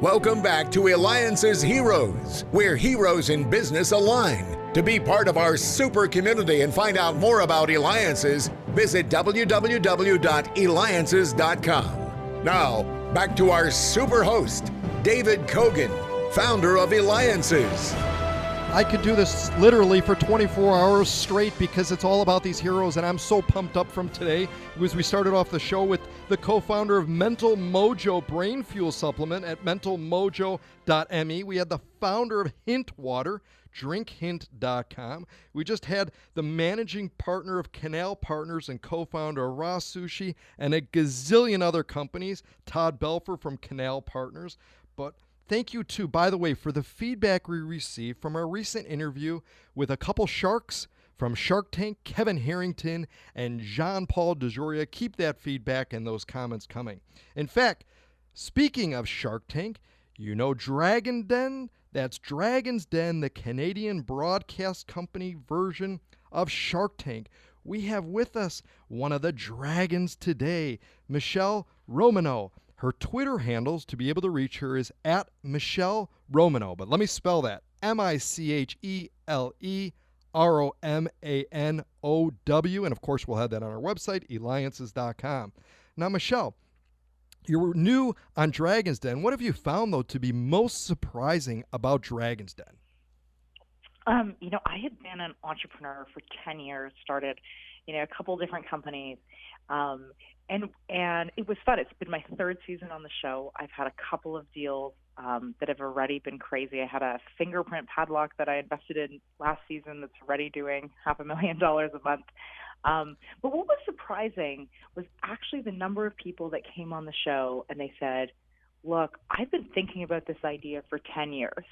Welcome back to Eliances Heroes, where heroes in business align. To be part of our super community and find out more about Eliances, visit www.Eliances.com. Now, back to our super host, David Kogan, founder of Eliances. I could do this literally for 24 hours straight because it's all about these heroes, and I'm so pumped up from today because we started off the show with the co-founder of Mental Mojo Brain Fuel Supplement at mentalmojo.me. We had the founder of Hint Water, drinkhint.com. We just had the managing partner of Canal Partners and co-founder of Raw Sushi and a gazillion other companies, Todd Belfer from Canal Partners. But thank you, too, by the way, for the feedback we received from our recent interview with a couple sharks from Shark Tank, Kevin Harrington and Jean-Paul DeJoria. Keep that feedback and those comments coming. In fact, speaking of Shark Tank, you know Dragon Den? That's Dragon's Den, the Canadian broadcast company version of Shark Tank. We have with us one of the dragons today, Michele Romanow. Her Twitter handles to be able to reach her is at Michele Romanow. But let me spell that. MicheleRomanow. And of course, we'll have that on our website, Eliances.com. Now, Michele, you're new on Dragon's Den. What have you found, though, to be most surprising about Dragon's Den? I had been an entrepreneur for 10 years, started, a couple different companies. And it was fun. It's been my third season on the show. I've had a couple of deals that have already been crazy. I had a fingerprint padlock that I invested in last season that's already doing $500,000 a month. But what was surprising was actually the number of people that came on the show and they said, look, I've been thinking about this idea for 10 years.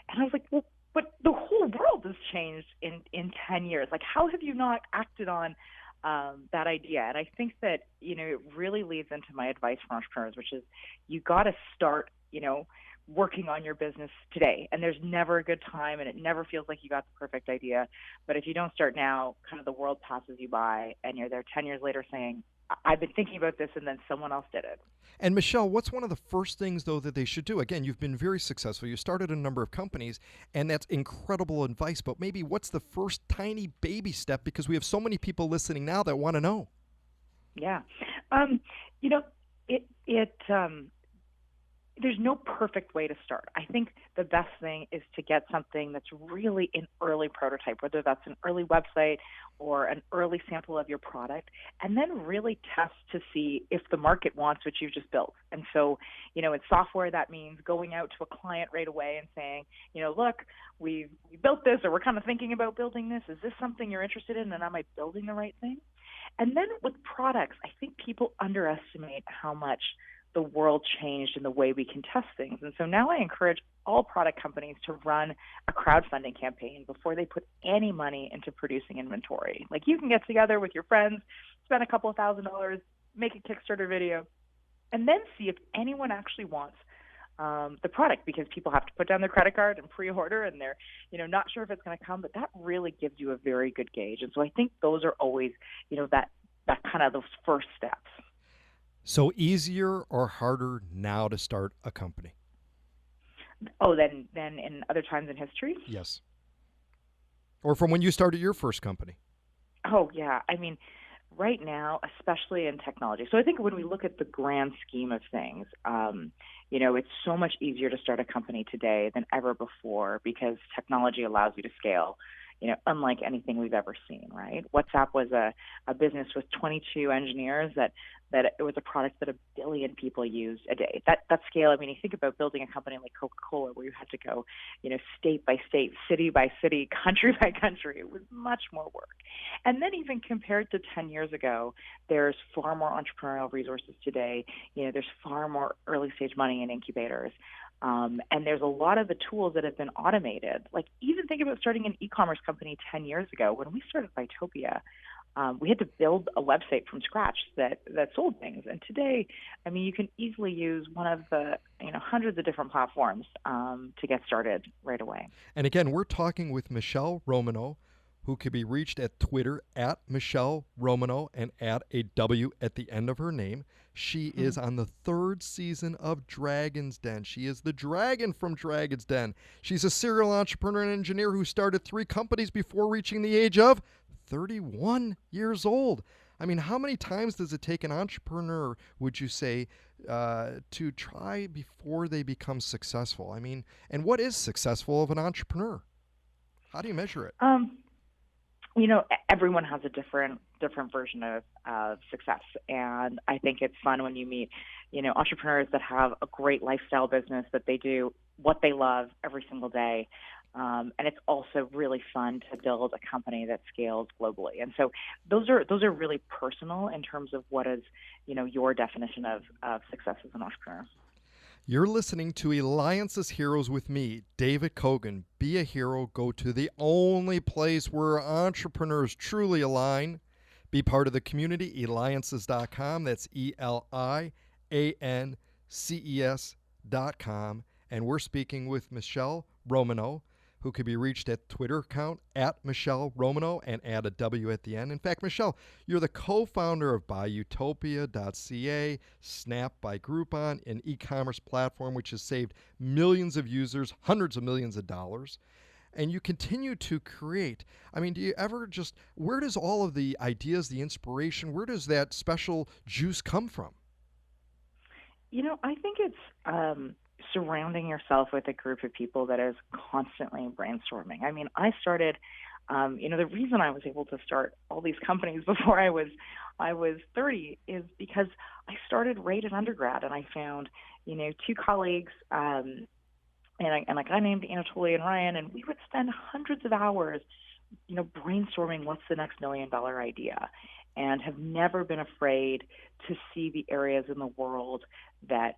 And I was like, well, but the whole world has changed in 10 years. Like, how have you not acted on that idea? And I think that, it really leads into my advice for entrepreneurs, which is you got to start, working on your business today. And there's never a good time, and it never feels like you got the perfect idea. But if you don't start now, kind of the world passes you by, and you're there 10 years later saying, I've been thinking about this, and then someone else did it. And Michele, what's one of the first things, though, that they should do? Again, you've been very successful. You started a number of companies, and that's incredible advice. But maybe what's the first tiny baby step? Because we have so many people listening now that want to know. Yeah. There's no perfect way to start. I think the best thing is to get something that's really an early prototype, whether that's an early website or an early sample of your product, and then really test to see if the market wants what you've just built. And so, in software, that means going out to a client right away and saying, look, we built this, or we're kind of thinking about building this. Is this something you're interested in, and am I building the right thing? And then with products, I think people underestimate how much the world changed in the way we can test things. And so now I encourage all product companies to run a crowdfunding campaign before they put any money into producing inventory. Like, you can get together with your friends, spend a couple of $1,000s, make a Kickstarter video, and then see if anyone actually wants the product, because people have to put down their credit card and pre-order, and they're, not sure if it's going to come, but that really gives you a very good gauge. And so I think those are always, that kind of those first steps. So easier or harder now to start a company? Oh, than in other times in history? Yes. Or from when you started your first company? Oh, yeah. I mean, right now, especially in technology. So I think when we look at the grand scheme of things, it's so much easier to start a company today than ever before because technology allows you to scale, unlike anything we've ever seen, right? WhatsApp was a business with 22 engineers that it was a product that 1 billion people used a day. That scale, I mean, you think about building a company like Coca-Cola where you had to go, state by state, city by city, country by country. It was much more work. And then even compared to 10 years ago, there's far more entrepreneurial resources today. There's far more early stage money in incubators. And there's a lot of the tools that have been automated. Like, even think about starting an e-commerce company 10 years ago. When we started Vitopia, we had to build a website from scratch that sold things. And today, I mean, you can easily use one of the hundreds of different platforms to get started right away. And again, we're talking with Michele Romanow, who can be reached at Twitter at Michele Romanow and add a W at the end of her name. She is on the 3rd season of Dragon's Den. She is the dragon from Dragon's Den. She's a serial entrepreneur and engineer who started 3 companies before reaching the age of 31 years old. I mean, how many times does it take an entrepreneur, would you say, to try before they become successful? I mean, and what is successful of an entrepreneur? How do you measure it? Everyone has a different version of success, and I think it's fun when you meet, entrepreneurs that have a great lifestyle business that they do what they love every single day, and it's also really fun to build a company that scales globally. And so those are really personal in terms of what is, your definition of success as an entrepreneur. You're listening to Eliances Heroes with me, David Kogan. Be a hero. Go to the only place where entrepreneurs truly align. Be part of the community, Eliances.com. That's Eliances.com. And we're speaking with Michele Romanow, who can be reached at Twitter account at Michele Romanow and add a W at the end. In fact, Michele, you're the co-founder of BuyUtopia.ca, Snap by Groupon, an e-commerce platform which has saved millions of users, hundreds of millions of dollars. And you continue to create. I mean, do you ever where does all of the ideas, the inspiration, where does that special juice come from? I think it's surrounding yourself with a group of people that is constantly brainstorming. I mean, I started, the reason I was able to start all these companies before I was 30 is because I started right at undergrad, and I found, 2 colleagues, and a guy named Anatoly and Ryan, and we would spend hundreds of hours, brainstorming what's the next $1 million idea, and have never been afraid to see the areas in the world that,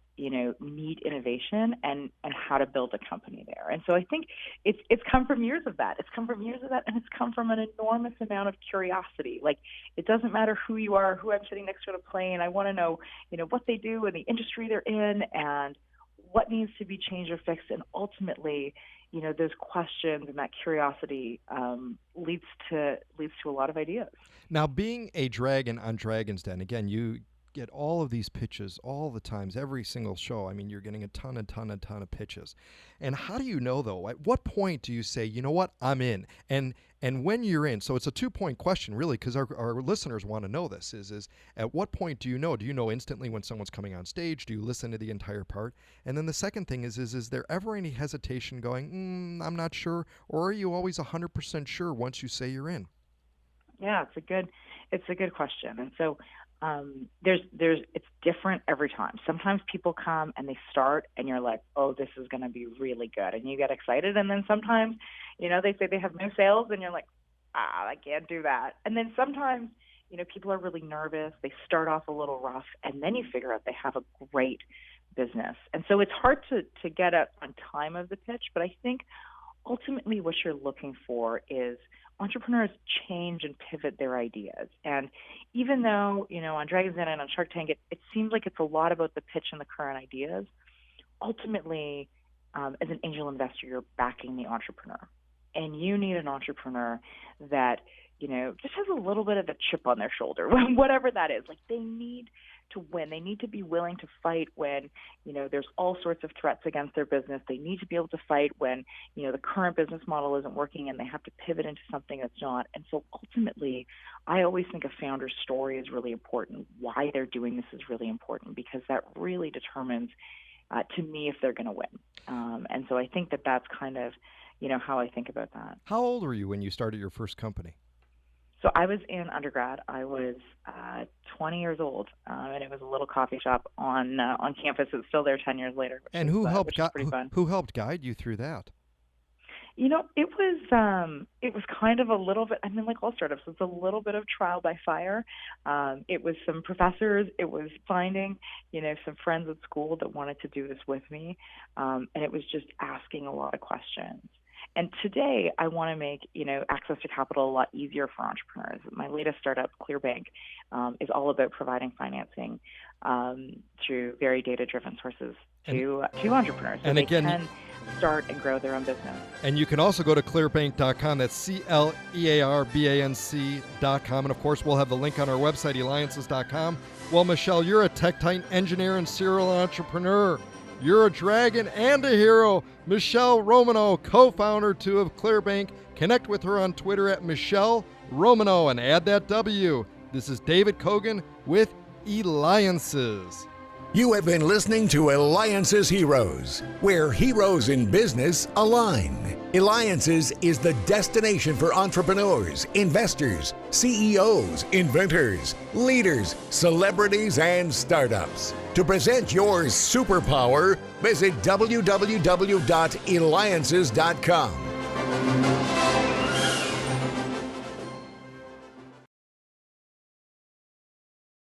need innovation and how to build a company there. And so I think it's come from years of that. It's come from years of that, and it's come from an enormous amount of curiosity. Like, it doesn't matter who you are, who I'm sitting next to on a plane. I want to know, what they do and the industry they're in and what needs to be changed or fixed. And ultimately, those questions and that curiosity leads to a lot of ideas. Now, being a dragon on Dragon's Den, again, you get all of these pitches all the times, every single show. I mean, you're getting a ton of pitches. And how do you know, though? At what point do you say, you know what, I'm in? And when you're in, so it's a 2-point question, really, because our listeners want to know this, is at what point do you know? Do you know instantly when someone's coming on stage? Do you listen to the entire part? And then the second thing is there ever any hesitation going, I'm not sure? Or are you always 100% sure once you say you're in? Yeah, it's a good question. And so it's different every time. Sometimes people come and they start and you're like, oh, this is going to be really good. And you get excited. And then sometimes, they say they have no sales and you're like, I can't do that. And then sometimes, people are really nervous. They start off a little rough and then you figure out they have a great business. And so it's hard to get up on time of the pitch, but I think ultimately what you're looking for is entrepreneurs change and pivot their ideas. And even though, on Dragon's Den and on Shark Tank, it seems like it's a lot about the pitch and the current ideas, ultimately, as an angel investor, you're backing the entrepreneur. And you need an entrepreneur that, just has a little bit of a chip on their shoulder, whatever that is. Like, they need to win. They need to be willing to fight when, there's all sorts of threats against their business. They need to be able to fight when, the current business model isn't working and they have to pivot into something that's not. And so ultimately, I always think a founder's story is really important. Why they're doing this is really important because that really determines, to me, if they're going to win. And so I think that's kind of, how I think about that. How old were you when you started your first company? So I was in undergrad. I was 20 years old, and it was a little coffee shop on campus. It's still there 10 years later. And who helped guide you through that? It was kind of a little bit. I mean, like all startups, it's a little bit of trial by fire. It was some professors. It was finding, some friends at school that wanted to do this with me, and it was just asking a lot of questions. And today, I want to make access to capital a lot easier for entrepreneurs. My latest startup, ClearBanc, is all about providing financing through very data-driven sources to entrepreneurs, so they can start and grow their own business. And you can also go to ClearBanc.com. That's ClearBanc.com. And of course, we'll have the link on our website, Eliances.com. Well, Michele, you're a tech titan engineer and serial entrepreneur. You're a dragon and a hero. Michele Romanow, co-founder too of ClearBanc. Connect with her on Twitter at Michele Romanow and add that W. This is David Kogan with Eliances. You have been listening to Eliances Heroes, where heroes in business align. Eliances is the destination for entrepreneurs, investors, CEOs, inventors, leaders, celebrities, and startups. To present your superpower, visit www.eliances.com.